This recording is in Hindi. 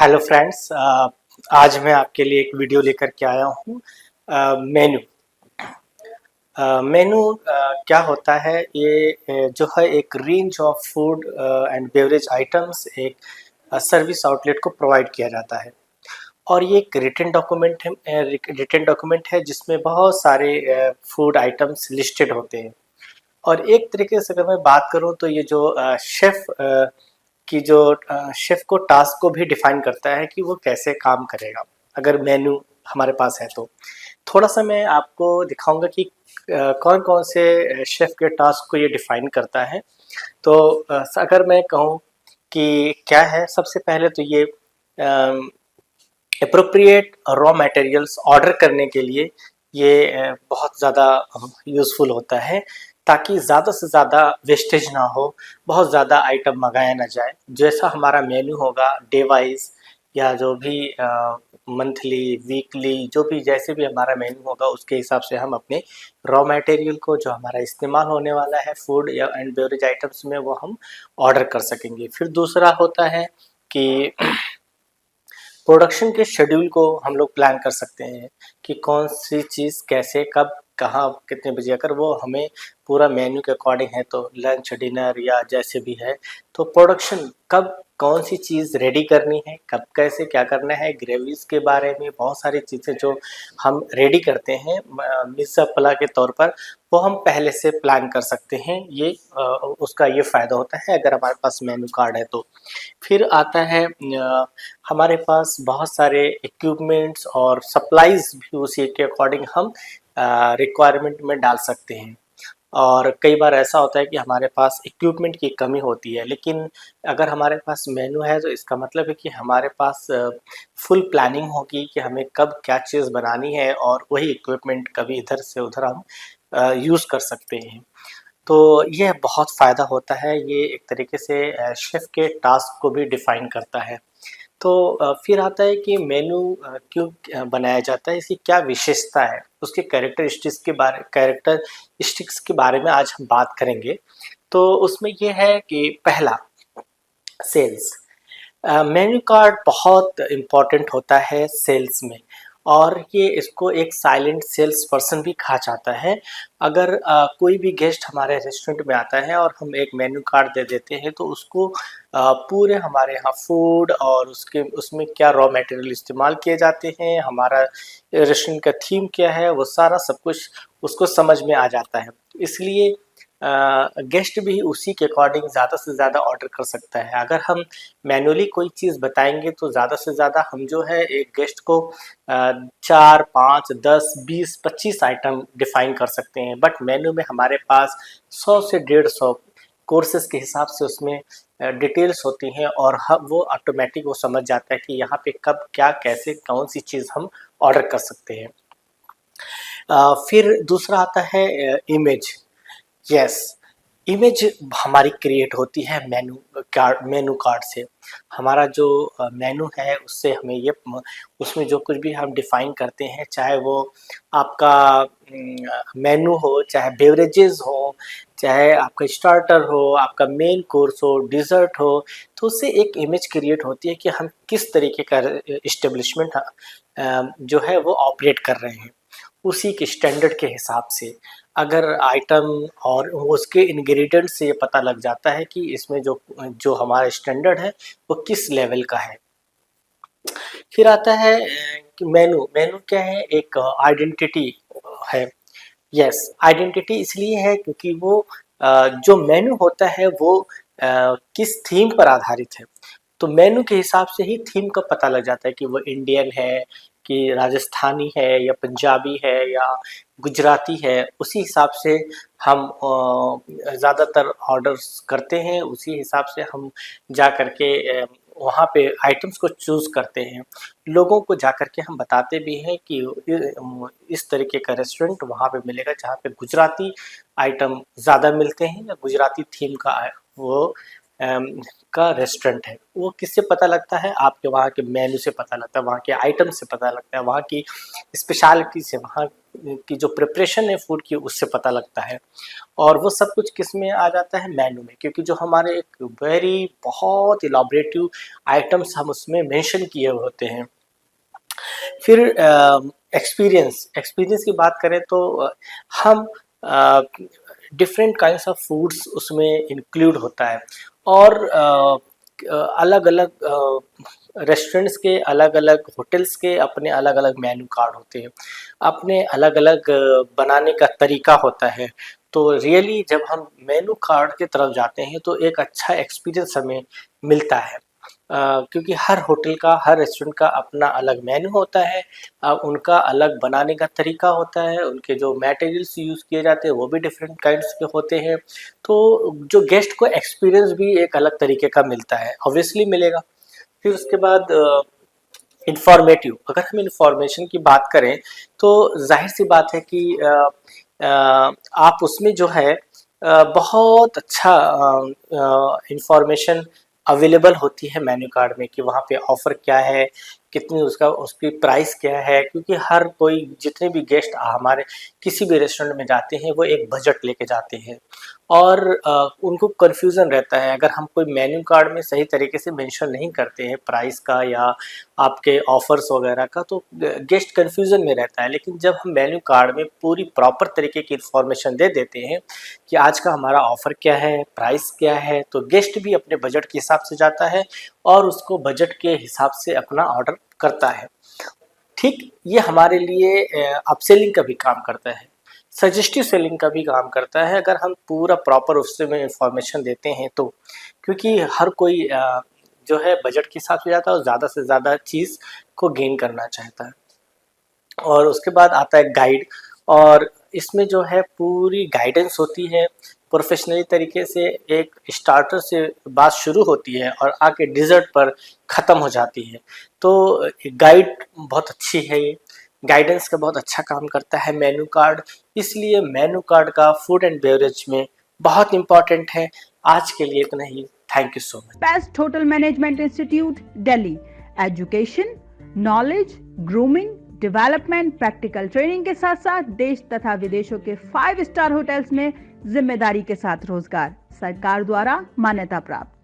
हेलो फ्रेंड्स, आज मैं आपके लिए एक वीडियो लेकर के आया हूँ। मेनू मेनू क्या होता है? ये जो है एक range of food and beverage items एक सर्विस आउटलेट को प्रोवाइड किया जाता है। और ये एक रिटन डॉक्यूमेंट है जिसमें बहुत सारे फूड आइटम्स लिस्टेड होते हैं। और एक तरीके से अगर मैं बात करूँ तो ये जो शेफ़ कि जो शेफ़ को टास्क को भी डिफाइन करता है कि वो कैसे काम करेगा, अगर मेन्यू हमारे पास है तो। थोड़ा-सा मैं आपको दिखाऊँगा कि कौन-कौन से शेफ़ के टास्क को ये डिफाइन करता है। तो अगर मैं कहूँ कि क्या है, सबसे पहले तो ये एप्रोप्रिएट रॉ मटेरियल्स ऑर्डर करने के लिए ये बहुत ज़्यादा यूज़फुल होता है, ताकि ज़्यादा से ज़्यादा वेस्टेज ना हो, बहुत ज़्यादा आइटम मंगाया ना जाए। जैसा हमारा मेन्यू होगा डे वाइज़ या जो भी मंथली, वीकली, जो भी जैसे भी हमारा मेन्यू होगा उसके हिसाब से हम अपने रॉ मटेरियल को, जो हमारा इस्तेमाल होने वाला है फूड या एंड बेवरेज आइटम्स में, वो हम ऑर्डर कर सकेंगे। फिर दूसरा होता है कि प्रोडक्शन के शेड्यूल को हम लोग प्लान कर सकते हैं कि कौन सी चीज़ कैसे, कब, कहाँ, कितने बजे। अगर वो हमें पूरा मेन्यू के अकॉर्डिंग है तो लंच, डिनर या जैसे भी है, तो प्रोडक्शन कब कौन सी चीज़ रेडी करनी है, कब कैसे क्या करना है, ग्रेवीज़ के बारे में बहुत सारी चीज़ें जो हम रेडी करते हैं मिर्ज़ा पला के तौर पर, वो हम पहले से प्लान कर सकते हैं। ये उसका ये फ़ायदा होता है अगर हमारे पास मेन्यू कार्ड है तो। फिर आता है हमारे पास बहुत सारे इक्विपमेंट्स और सप्लाइज़ भी उसी के अकॉर्डिंग हम रिक्वायरमेंट में डाल सकते हैं। और कई बार ऐसा होता है कि हमारे पास इक्विपमेंट की कमी होती है, लेकिन अगर हमारे पास मेन्यू है तो इसका मतलब है कि हमारे पास फुल प्लानिंग होगी कि हमें कब क्या चीज़ बनानी है, और वही इक्विपमेंट कभी इधर से उधर हम यूज़ कर सकते हैं। तो यह बहुत फ़ायदा होता है, ये एक तरीके से शेफ़ के टास्क को भी डिफ़ाइन करता है। तो फिर आता है कि मेनू क्यों बनाया जाता है, इसकी क्या विशेषता है, उसके कैरेक्टरिस्टिक्स के बारे में आज हम बात करेंगे। तो उसमें ये है कि पहला, सेल्स। मेन्यू कार्ड बहुत इम्पोर्टेंट होता है सेल्स में, और ये इसको एक साइलेंट सेल्स पर्सन भी कहा जाता है। अगर कोई भी गेस्ट हमारे रेस्टोरेंट में आता है और हम एक मेन्यू कार्ड दे देते हैं तो उसको पूरे हमारे यहाँ फूड और उसके उसमें क्या रॉ मटेरियल इस्तेमाल किए जाते हैं, हमारा रेस्टोरेंट का थीम क्या है, वो सारा सब कुछ उसको समझ में आ जाता है। इसलिए गेस्ट भी उसी के अकॉर्डिंग ज़्यादा से ज़्यादा ऑर्डर कर सकता है। अगर हम मैनुअली कोई चीज़ बताएंगे तो ज़्यादा से ज़्यादा हम जो है एक गेस्ट को 4, 5, 10, 20, 25 आइटम डिफ़ाइन कर सकते हैं। बट मेन्यू में हमारे पास 100 से 150 कोर्सेज़ के हिसाब से उसमें डिटेल्स होती हैं, और वो ऑटोमेटिक वो समझ जाता है कि यहाँ पे कब क्या कैसे कौन सी चीज़ हम ऑर्डर कर सकते हैं। फिर दूसरा आता है इमेज। यस, इमेज हमारी क्रिएट होती है मेनू कार्ड से। हमारा जो मेनू है उससे हमें ये उसमें जो कुछ भी हम डिफ़ाइन करते हैं, चाहे वो आपका मेनू हो, चाहे बेवरेजेस हो, चाहे आपका स्टार्टर हो, आपका मेन कोर्स हो, डिज़र्ट हो, तो उससे एक इमेज क्रिएट होती है कि हम किस तरीके का इस्टेब्लिशमेंट जो है वो ऑपरेट कर रहे हैं, उसी के स्टैंडर्ड के हिसाब से। अगर आइटम और उसके इंग्रेडिएंट से ये पता लग जाता है कि इसमें जो जो हमारा स्टैंडर्ड है वो किस लेवल का है। फिर आता है कि मेनू। मेनू क्या है? एक आइडेंटिटी है। यस, आइडेंटिटी इसलिए है क्योंकि वो जो मेनू होता है वो किस थीम पर आधारित है। तो मेनू के हिसाब से ही थीम का पता लग जाता है कि वो इंडियन है, कि राजस्थानी है, या पंजाबी है, या गुजराती है। उसी हिसाब से हम ज़्यादातर ऑर्डर्स करते हैं, उसी हिसाब से हम जा कर के वहाँ पे आइटम्स को चूज़ करते हैं। लोगों को जा कर के हम बताते भी हैं कि इस तरीके का रेस्टोरेंट वहाँ पे मिलेगा जहाँ पे गुजराती आइटम ज़्यादा मिलते हैं, या गुजराती थीम का वो का रेस्टोरेंट है। वो किससे पता लगता है? आपके वहाँ के मेन्यू से पता लगता है, वहाँ के आइटम से पता लगता है, वहाँ की स्पेशलिटी से, वहाँ की जो प्रिपरेशन है फूड की, उससे पता लगता है। और वो सब कुछ किस में आ जाता है? मेन्यू में, क्योंकि जो हमारे एक बहुत इलाबरेटिव आइटम्स हम उसमें मेंशन किए होते हैं। फिर एक्सपीरियंस की बात करें तो हम डिफरेंट काइंड्स ऑफ फूड्स उसमें इंक्लूड होता है। और अलग अलग रेस्टोरेंट्स के, अलग अलग होटल्स के अपने अलग अलग मेन्यू कार्ड होते हैं, अपने अलग अलग बनाने का तरीका होता है। तो रियली जब हम मेन्यू कार्ड की तरफ जाते हैं तो एक अच्छा एक्सपीरियंस हमें मिलता है। क्योंकि हर होटल का, हर रेस्टोरेंट का अपना अलग मेन्यू होता है, उनका अलग बनाने का तरीका होता है, उनके जो मटेरियल्स यूज़ किए जाते हैं वो भी डिफरेंट काइंड्स के होते हैं। तो जो गेस्ट को एक्सपीरियंस भी एक अलग तरीके का मिलता है, ऑब्वियसली मिलेगा। फिर उसके बाद इंफॉर्मेटिव, अगर हम इंफॉर्मेशन की बात करें तो जाहिर सी बात है कि आप उसमें जो है बहुत अच्छा इंफॉर्मेशन अवेलेबल होती है मेन्यू कार्ड में, कि वहाँ पे ऑफ़र क्या है, कितनी उसकी प्राइस क्या है। क्योंकि हर कोई, जितने भी गेस्ट हमारे किसी भी रेस्टोरेंट में जाते हैं वो एक बजट लेके जाते हैं, और उनको कन्फ्यूज़न रहता है। अगर हम कोई मेन्यू कार्ड में सही तरीके से मेंशन नहीं करते हैं प्राइस का या आपके ऑफ़र्स वगैरह का, तो गेस्ट कन्फ्यूज़न में रहता है। लेकिन जब हम मेन्यू कार्ड में पूरी प्रॉपर तरीके की इन्फॉर्मेशन दे देते हैं कि आज का हमारा ऑफ़र क्या है, प्राइस क्या है, तो गेस्ट भी अपने बजट के हिसाब से जाता है और उसको बजट के हिसाब से अपना ऑर्डर करता है। ठीक, ये हमारे लिए अपसेलिंग का भी काम करता है, सजेस्टिव सेलिंग का भी काम करता है, अगर हम पूरा प्रॉपर उससे में इंफॉर्मेशन देते हैं तो। क्योंकि हर कोई जो है बजट के हिसाब से जाता है और ज़्यादा से ज़्यादा चीज़ को गेन करना चाहता है। और उसके बाद आता है गाइड, और इसमें जो है पूरी गाइडेंस होती है प्रोफेशनली तरीके से। एक स्टार्टर से बात शुरू होती है और आके डिज़र्ट पर ख़त्म हो जाती है। तो गाइड बहुत अच्छी है, ये गाइडेंस का बहुत अच्छा काम करता है मेन्यू कार्ड। इसलिए मेन्यू कार्ड का फूड एंड बेवरेज में बहुत इम्पॉर्टेंट है। आज के लिए इतना ही। Thank you so much. Best hotel management institute Delhi, education, knowledge, grooming, development, practical training के साथ साथ देश तथा विदेशों के 5 स्टार होटल्स में जिम्मेदारी के साथ रोजगार, सरकार द्वारा मान्यता प्राप्त।